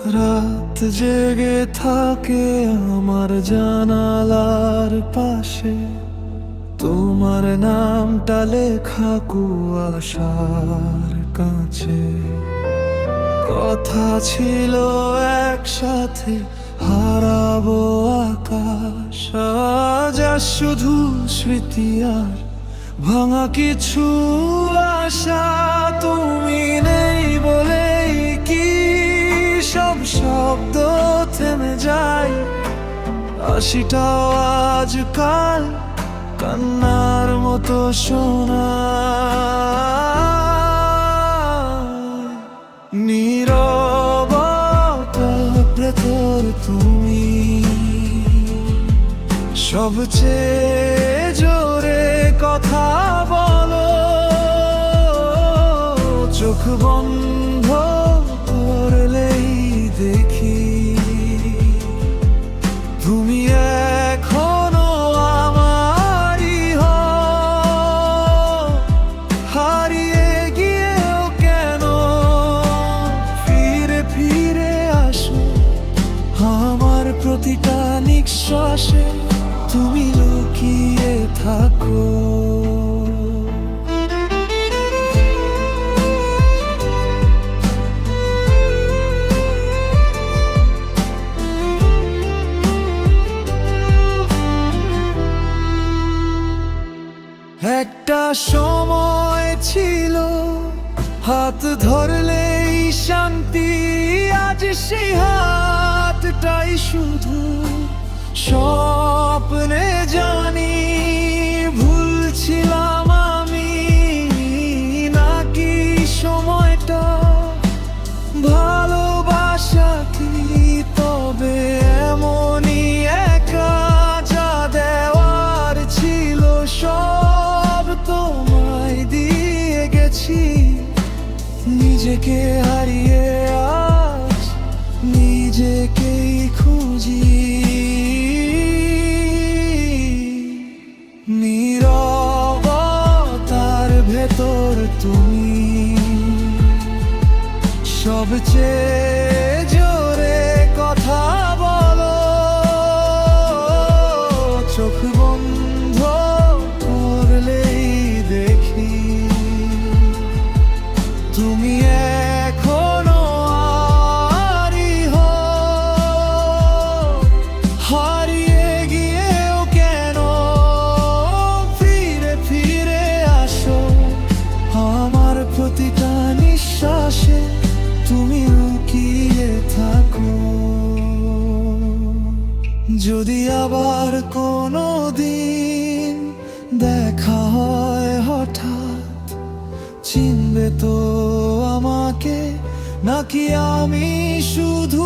রাত জেগে থাকে আমার জানালার পাশে, তোমার নামটা লেখা কুয়াশার কাছে। কথা ছিল একসাথে হারাবো আকাশ, আজ আর শুধু স্মৃতি আর ভাঙা কিছু আশা। তুমি নেই বলেই কি সব শব্দ থেমে যায়, হাসিটাও আজকাল কান্নার মতো শোনায়। নীরবতার ভেতর তুমি সবচেয়ে জোরে কথা বলো, চোখ বন্ধ করলেই দেখি তুমি এখনো আমারই হও। হারিয়ে গিয়েও কেন ফিরে ফিরে আসো, আমার প্রতিটা নিঃশ্বাসে তুমি লুকিয়ে থাকো। একটা সময় ছিল হাত ধরলেই শান্তি, আজ সেই হাতটাই শুধু স্বপ্নে জানি। ভুলছিলাম আমি নাকি সময়টা, ভালোবাসা কি তবে এমনই একা? যা দেওয়ার ছিল সব তোমায় দিয়ে গেছি, নিজেকে হারিয়ে আজ নিজেকেই খুঁজি। নীরবতার ভেতর তুমি সবচেয়ে জোরে কথা বলো, চোখ বন্ধ করলেই দেখি তুমি এখনো আমারই হও। হারিয়ে গিয়েও কেন ফিরে ফিরে আসো, আমার প্রতিটা নিঃশ্বাসে তুমি লুকিয়ে থাকো। যদি আবার কোনো দিন দেখা হয় হঠাৎ, চিনবে তো আমাকে নাকি আমি শুধু